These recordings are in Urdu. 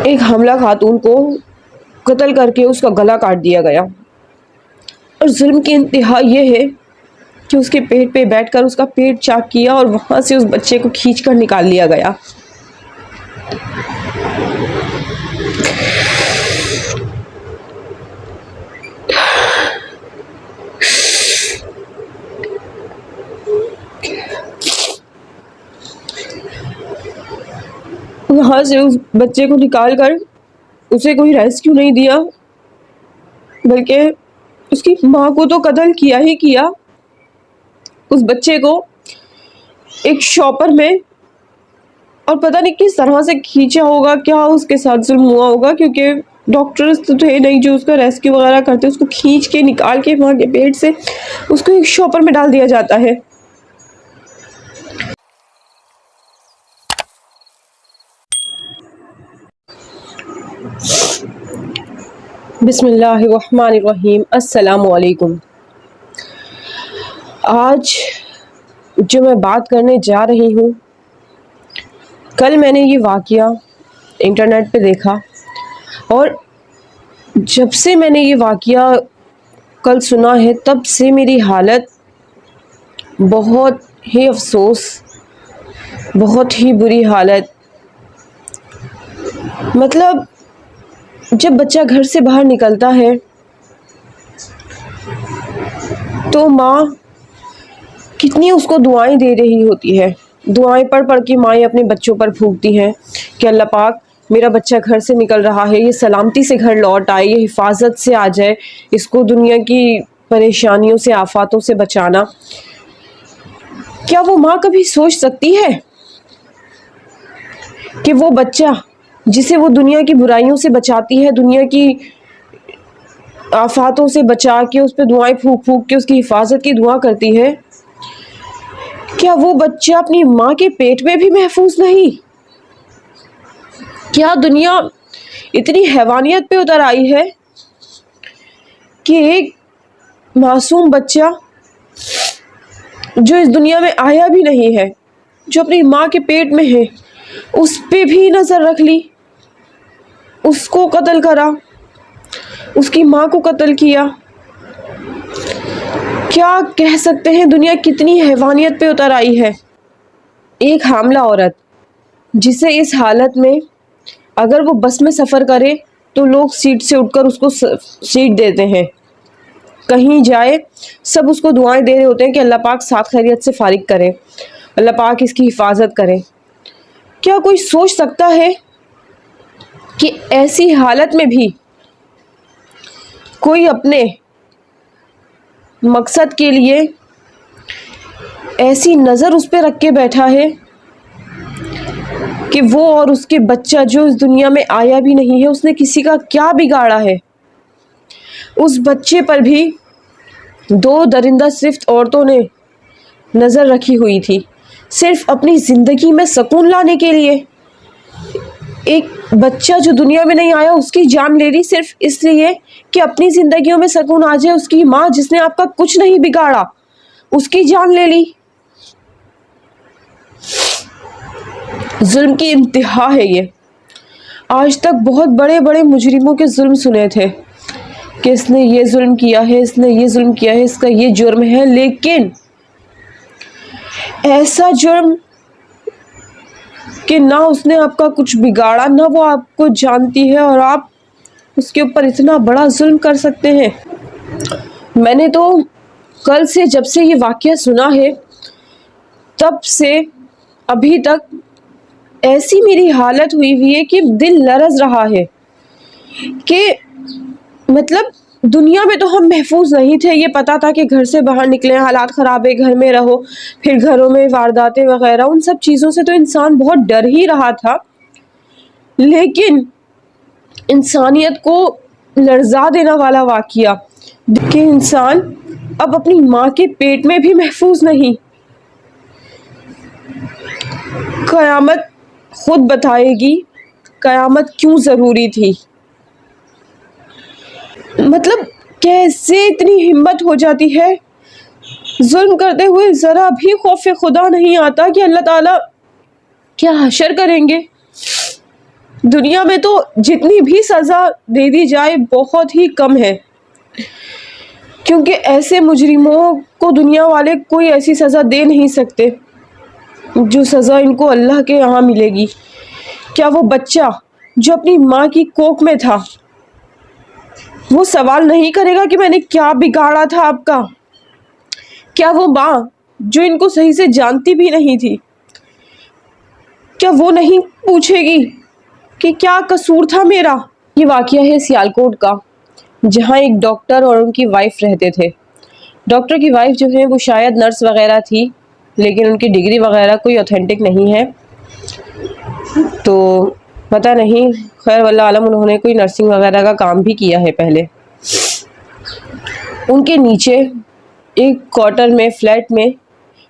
ایک حاملہ خاتون کو قتل کر کے اس کا گلا کاٹ دیا گیا، اور ظلم کی انتہا یہ ہے کہ اس کے پیٹ پہ بیٹھ کر اس کا پیٹ چاک کیا اور وہاں سے اس بچے کو کھینچ کر نکال لیا گیا۔ وہاں سے اس بچے کو نکال کر اسے کوئی ریسکیو نہیں دیا، بلکہ اس کی ماں کو تو قتل کیا ہی کیا۔ اس بچے کو ایک شاپر میں اور پتہ نہیں کس طرح سے کھینچا ہوگا، کیا اس کے ساتھ ظلم ہوا ہوگا، کیونکہ ڈاکٹرز تو تھے نہیں جو اس کا ریسکیو وغیرہ کرتے، اس کو کھینچ کے نکال کے ماں کے پیٹ سے اس کو ایک شاپر میں ڈال دیا جاتا ہے۔ بسم اللہ الرحمن الرحیم، السلام علیکم۔ آج جو میں بات کرنے جا رہی ہوں، کل میں نے یہ واقعہ انٹرنیٹ پہ دیکھا، اور جب سے میں نے یہ واقعہ کل سنا ہے تب سے میری حالت بہت ہی افسوس، بہت ہی بری حالت۔ مطلب جب بچہ گھر سے باہر نکلتا ہے تو ماں کتنی اس کو دعائیں دے رہی ہوتی ہے، دعائیں پڑھ پڑھ کے مائیں اپنے بچوں پر پھونکتی ہیں کہ اللہ پاک میرا بچہ گھر سے نکل رہا ہے، یہ سلامتی سے گھر لوٹ آئے، یہ حفاظت سے آ جائے، اس کو دنیا کی پریشانیوں سے، آفاتوں سے بچانا۔ کیا وہ ماں کبھی سوچ سکتی ہے کہ وہ بچہ جسے وہ دنیا کی برائیوں سے بچاتی ہے، دنیا کی آفاتوں سے بچا کے اس پہ دعائیں پھونک پھونک کے اس کی حفاظت کی دعا کرتی ہے، کیا وہ بچہ اپنی ماں کے پیٹ میں بھی محفوظ نہیں؟ کیا دنیا اتنی حیوانیت پہ اتر آئی ہے کہ ایک معصوم بچہ جو اس دنیا میں آیا بھی نہیں ہے، جو اپنی ماں کے پیٹ میں ہے، اس پہ بھی نظر رکھ لی، اس کو قتل کرا، اس کی ماں کو قتل کیا؟ کیا کہہ سکتے ہیں دنیا کتنی حیوانیت پہ اتر آئی ہے۔ ایک حاملہ عورت جسے اس حالت میں اگر وہ بس میں سفر کرے تو لوگ سیٹ سے اٹھ کر اس کو سیٹ دیتے ہیں، کہیں جائے سب اس کو دعائیں دے رہے ہوتے ہیں کہ اللہ پاک ساتھ خیریت سے فارغ کرے، اللہ پاک اس کی حفاظت کرے۔ کیا کوئی سوچ سکتا ہے کہ ایسی حالت میں بھی کوئی اپنے مقصد کے لیے ایسی نظر اس پہ رکھ کے بیٹھا ہے کہ وہ اور اس کے بچہ جو اس دنیا میں آیا بھی نہیں ہے، اس نے کسی کا کیا بگاڑا ہے؟ اس بچے پر بھی دو درندہ صرف عورتوں نے نظر رکھی ہوئی تھی، صرف اپنی زندگی میں سکون لانے کے لیے۔ ایک بچہ جو دنیا میں نہیں آیا اس کی جان لے لی صرف اس لیے کہ اپنی زندگیوں میں سکون آ جائے۔ اس کی ماں جس نے آپ کا کچھ نہیں بگاڑا اس کی جان لے لی۔ ظلم کی انتہا ہے یہ۔ آج تک بہت بڑے بڑے مجرموں کے ظلم سنے تھے کہ اس نے یہ ظلم کیا ہے، اس نے یہ ظلم کیا ہے، اس کا یہ جرم ہے، لیکن ایسا جرم کہ نہ اس نے آپ کا کچھ بگاڑا، نہ وہ آپ کو جانتی ہے، اور آپ اس کے اوپر اتنا بڑا ظلم کر سکتے ہیں۔ میں نے تو کل سے جب سے یہ واقعہ سنا ہے تب سے ابھی تک ایسی میری حالت ہوئی ہے کہ دل لرز رہا ہے کہ مطلب دنیا میں تو ہم محفوظ نہیں تھے، یہ پتا تھا کہ گھر سے باہر نکلے حالات خراب ہے، گھر میں رہو، پھر گھروں میں وارداتیں وغیرہ، ان سب چیزوں سے تو انسان بہت ڈر ہی رہا تھا، لیکن انسانیت کو لرزا دینے والا واقعہ کہ انسان اب اپنی ماں کے پیٹ میں بھی محفوظ نہیں۔ قیامت خود بتائے گی قیامت کیوں ضروری تھی۔ مطلب کیسے اتنی ہمت ہو جاتی ہے، ظلم کرتے ہوئے ذرا بھی خوف خدا نہیں آتا کہ اللہ تعالیٰ کیا حشر کریں گے۔ دنیا میں تو جتنی بھی سزا دے دی جائے بہت ہی کم ہے، کیونکہ ایسے مجرموں کو دنیا والے کوئی ایسی سزا دے نہیں سکتے جو سزا ان کو اللہ کے یہاں ملے گی۔ کیا وہ بچہ جو اپنی ماں کی کوکھ میں تھا وہ سوال نہیں کرے گا کہ میں نے کیا بگاڑا تھا آپ کا؟ کیا وہ ماں جو ان کو صحیح سے جانتی بھی نہیں تھی، کیا وہ نہیں پوچھے گی کہ کیا قصور تھا میرا؟ یہ واقعہ ہے سیالکوٹ کا، جہاں ایک ڈاکٹر اور ان کی وائف رہتے تھے۔ ڈاکٹر کی وائف جو ہے وہ شاید نرس وغیرہ تھی، لیکن ان کی ڈگری وغیرہ کوئی اوتھینٹک نہیں ہے، تو پتہ نہیں، خیر واللہ عالم، انہوں نے کوئی نرسنگ وغیرہ کا کام بھی کیا ہے پہلے۔ ان کے نیچے ایک کوارٹر میں، فلیٹ میں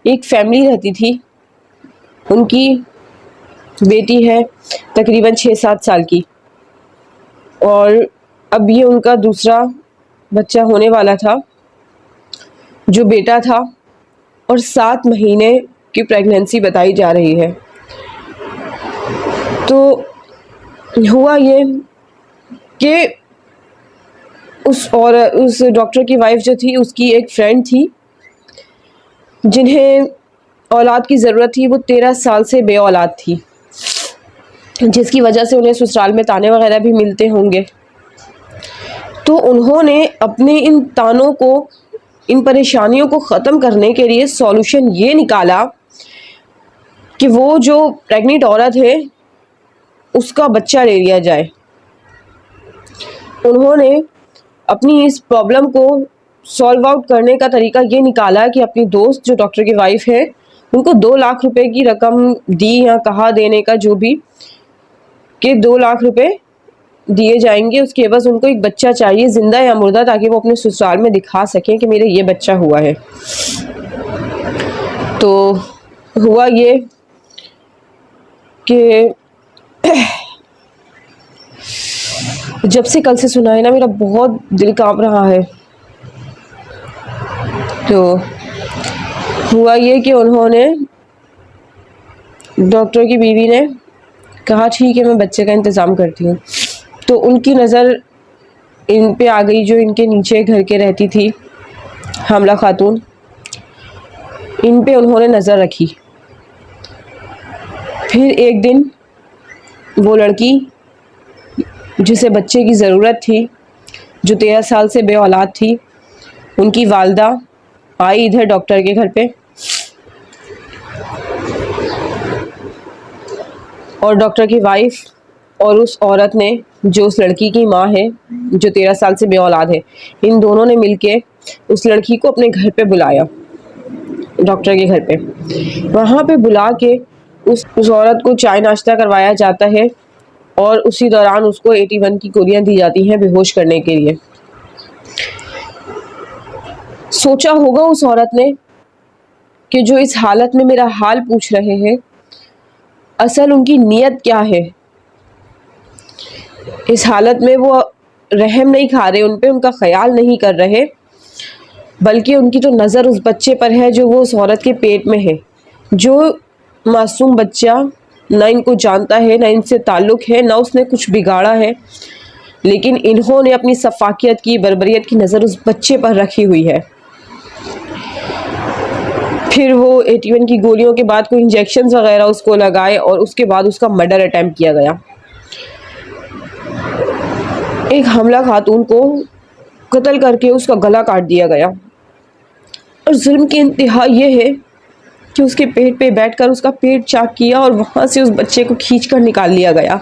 ایک فیملی رہتی تھی۔ ان کی بیٹی ہے تقریباً 6-7 سال کی، اور اب یہ ان کا دوسرا بچہ ہونے والا تھا جو بیٹا تھا، اور 7 مہینے کی پریگننسی بتائی جا رہی ہے۔ تو ہوا یہ کہ اس ڈاکٹر کی وائف جو تھی، اس کی ایک فرینڈ تھی جنہیں اولاد کی ضرورت تھی۔ وہ 13 سال سے بے اولاد تھی، جس کی وجہ سے انہیں سسرال میں تانے وغیرہ بھی ملتے ہوں گے۔ تو انہوں نے اپنے ان تانوں کو، ان پریشانیوں کو ختم کرنے کے لیے سولوشن یہ نکالا کہ وہ جو پریگننٹ عورت ہے اس کا بچہ لے لیا جائے۔ انہوں نے اپنی اس پرابلم کو سالو آؤٹ کرنے کا طریقہ یہ نکالا کہ اپنی دوست جو ڈاکٹر کی وائف ہے ان کو 2 لاکھ روپے کی رقم دی، یا کہا دینے کا جو بھی، کہ 2 لاکھ روپے دیے جائیں گے، اس کے عوض ان کو ایک بچہ چاہیے، زندہ یا مردہ، تاکہ وہ اپنے سسرال میں دکھا سکیں کہ میرے یہ بچہ ہوا ہے۔ تو ہوا یہ کہ جب سے کل سے سنا ہے نا، میرا بہت دل کانپ رہا ہے۔ تو ہوا یہ کہ انہوں نے، ڈاکٹر کی بیوی نے کہا ٹھیک ہے میں بچے کا انتظام کرتی ہوں۔ تو ان کی نظر ان پہ آ گئی، جو ان کے نیچے گھر کے رہتی تھی، حاملہ خاتون، ان پہ انہوں نے نظر رکھی۔ پھر ایک دن وہ لڑکی جسے بچے کی ضرورت تھی، جو 13 سال سے بے اولاد تھی، ان کی والدہ آئی ادھر ڈاکٹر کے گھر پہ، اور ڈاکٹر کی وائف اور اس عورت نے جو اس لڑکی کی ماں ہے جو 13 سال سے بے اولاد ہے، ان دونوں نے مل کے اس لڑکی کو اپنے گھر پہ بلایا، ڈاکٹر کے گھر پہ۔ وہاں پہ بلا کے اس عورت کو چائے ناشتہ کروایا جاتا ہے، اور اسی دوران اس کو 81 کی گولیاں دی جاتی ہیں بے ہوش کرنے کے لیے۔ سوچا ہوگا اس عورت نے کہ جو اس حالت میں میرا حال پوچھ رہے ہیں، اصل ان کی نیت کیا ہے۔ اس حالت میں وہ رحم نہیں کھا رہے ان پہ، ان کا خیال نہیں کر رہے، بلکہ ان کی تو نظر اس بچے پر ہے جو وہ اس عورت کے پیٹ میں ہے، جو معصوم بچہ نہ ان کو جانتا ہے، نہ ان سے تعلق ہے، نہ اس نے کچھ بگاڑا ہے، لیکن انہوں نے اپنی سفاکیت کی، بربریت کی نظر اس بچے پر رکھی ہوئی ہے۔ پھر وہ 81 کی گولیوں کے بعد کوئی انجیکشنز وغیرہ اس کو لگائے، اور اس کے بعد اس کا مرڈر اٹیمپٹ کیا گیا۔ ایک حاملہ خاتون کو قتل کر کے اس کا گلا کاٹ دیا گیا، اور ظلم کی انتہا یہ ہے کہ اس کے پیٹ پہ بیٹھ کر اس کا پیٹ چاک کیا، اور وہاں سے اس بچے کو کھینچ کر نکال لیا گیا۔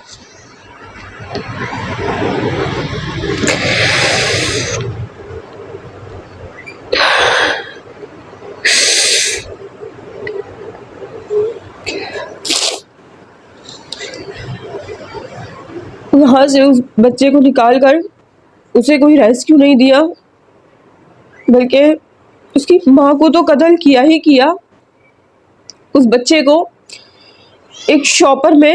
وہاں سے اس بچے کو نکال کر اسے کوئی ریسکیو نہیں دیا، بلکہ اس کی ماں کو تو قتل کیا ہی کیا، اس بچے کو ایک شاپر میں،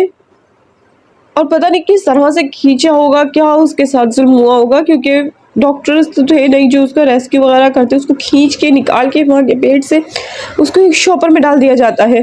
اور پتہ نہیں کس طرح سے کھینچا ہوگا، کیا اس کے ساتھ ظلم ہوا ہوگا، کیونکہ ڈاکٹرز تو تھے نہیں جو اس کا ریسکیو وغیرہ کرتے، اس کو کھینچ کے نکال کے وہاں کے پیٹ سے اس کو ایک شاپر میں ڈال دیا جاتا ہے۔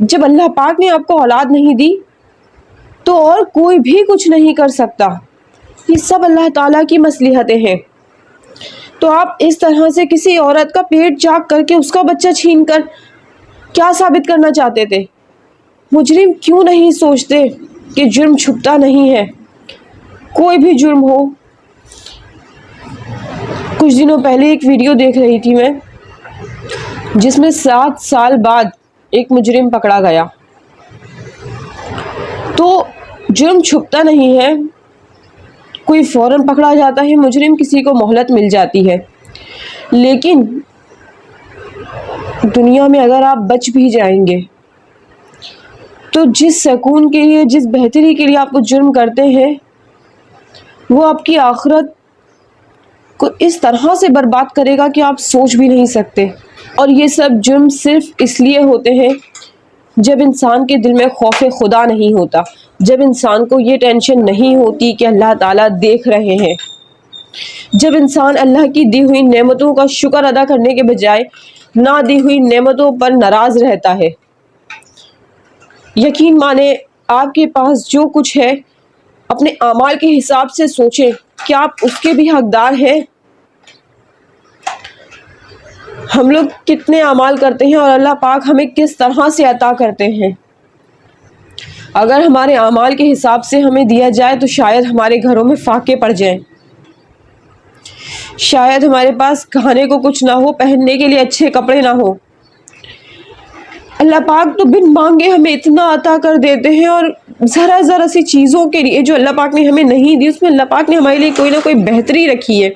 جب اللہ پاک نے آپ کو اولاد نہیں دی تو اور کوئی بھی کچھ نہیں کر سکتا، یہ سب اللہ تعالیٰ کی مصلحتیں ہیں۔ تو آپ اس طرح سے کسی عورت کا پیٹ چاک کر کے اس کا بچہ چھین کر کیا ثابت کرنا چاہتے تھے؟ مجرم کیوں نہیں سوچتے کہ جرم چھپتا نہیں ہے، کوئی بھی جرم ہو۔ کچھ دنوں پہلے ایک ویڈیو دیکھ رہی تھی میں، جس میں 7 سال بعد ایک مجرم پکڑا گیا۔ تو جرم چھپتا نہیں ہے، کوئی فوراً پکڑا جاتا ہے مجرم، کسی کو مہلت مل جاتی ہے۔ لیکن دنیا میں اگر آپ بچ بھی جائیں گے تو جس سکون کے لیے، جس بہتری کے لیے آپ وہ جرم کرتے ہیں، وہ آپ کی آخرت کو اس طرح سے برباد کرے گا کہ آپ سوچ بھی نہیں سکتے۔ اور یہ سب جرم صرف اس لیے ہوتے ہیں جب انسان کے دل میں خوف خدا نہیں ہوتا، جب انسان کو یہ ٹینشن نہیں ہوتی کہ اللہ تعالیٰ دیکھ رہے ہیں، جب انسان اللہ کی دی ہوئی نعمتوں کا شکر ادا کرنے کے بجائے نہ دی ہوئی نعمتوں پر ناراض رہتا ہے۔ یقین مانیں، آپ کے پاس جو کچھ ہے اپنے اعمال کے حساب سے سوچیں کہ آپ اس کے بھی حقدار ہیں۔ ہم لوگ کتنے اعمال کرتے ہیں اور اللہ پاک ہمیں کس طرح سے عطا کرتے ہیں۔ اگر ہمارے اعمال کے حساب سے ہمیں دیا جائے تو شاید ہمارے گھروں میں فاقے پڑ جائیں، شاید ہمارے پاس کھانے کو کچھ نہ ہو، پہننے کے لیے اچھے کپڑے نہ ہو۔ اللہ پاک تو بن مانگے ہمیں اتنا عطا کر دیتے ہیں، اور ذرا ذرا سی چیزوں کے لیے جو اللہ پاک نے ہمیں نہیں دی، اس میں اللہ پاک نے ہمارے لیے کوئی نہ کوئی بہتری رکھی ہے۔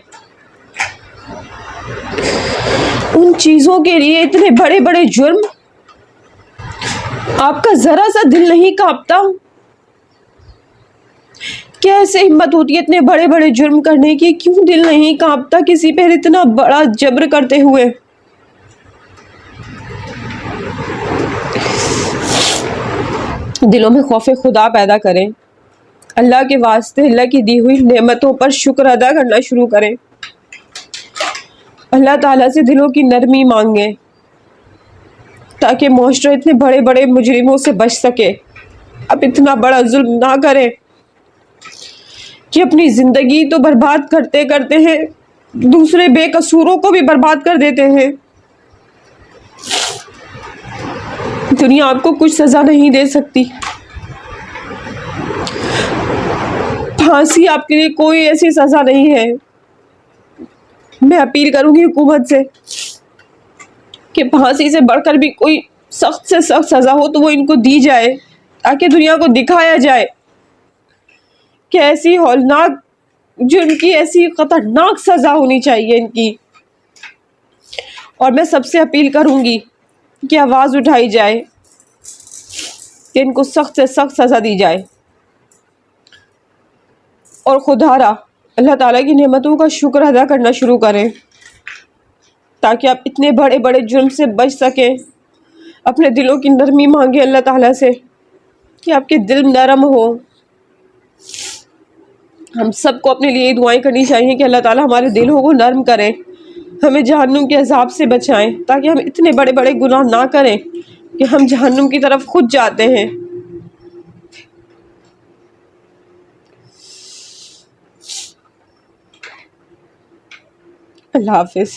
ان چیزوں کے لیے اتنے بڑے بڑے جرم، آپ کا ذرا سا دل نہیں کانپتا؟ کیسے ہمت ہوتی ہے اتنے بڑے بڑے جرم کرنے کی؟ کیوں دل نہیں کانپتا کسی پر اتنا بڑا جبر کرتے ہوئے؟ دلوں میں خوف خدا پیدا کریں، اللہ کے واسطے اللہ کی دی ہوئی نعمتوں پر شکر ادا کرنا شروع کریں، اللہ تعالیٰ سے دلوں کی نرمی مانگیں تاکہ معاشرہ اتنے بڑے بڑے مجرموں سے بچ سکے۔ اب اتنا بڑا ظلم نہ کریں کہ اپنی زندگی تو برباد کرتے کرتے ہیں، دوسرے بے قصوروں کو بھی برباد کر دیتے ہیں۔ دنیا آپ کو کچھ سزا نہیں دے سکتی، پھانسی آپ کے لیے کوئی ایسی سزا نہیں ہے۔ میں اپیل کروں گی حکومت سے کہ پھانسی سے بڑھ کر بھی کوئی سخت سے سخت سزا ہو تو وہ ان کو دی جائے، تاکہ دنیا کو دکھایا جائے کہ ایسی ہولناک جرم کی ایسی خطرناک سزا ہونی چاہیے ان کی۔ اور میں سب سے اپیل کروں گی کہ آواز اٹھائی جائے کہ ان کو سخت سے سخت سزا دی جائے، اور خدا را اللہ تعالیٰ کی نعمتوں کا شکر ادا کرنا شروع کریں تاکہ آپ اتنے بڑے بڑے جرم سے بچ سکیں۔ اپنے دلوں کی نرمی مانگے اللہ تعالیٰ سے کہ آپ کے دل نرم ہو۔ ہم سب کو اپنے لیے دعائیں کرنی چاہیے کہ اللہ تعالیٰ ہمارے دلوں کو نرم کریں، ہمیں جہنم کے عذاب سے بچائیں، تاکہ ہم اتنے بڑے بڑے گناہ نہ کریں کہ ہم جہنم کی طرف خود جاتے ہیں۔ اللہ حافظ۔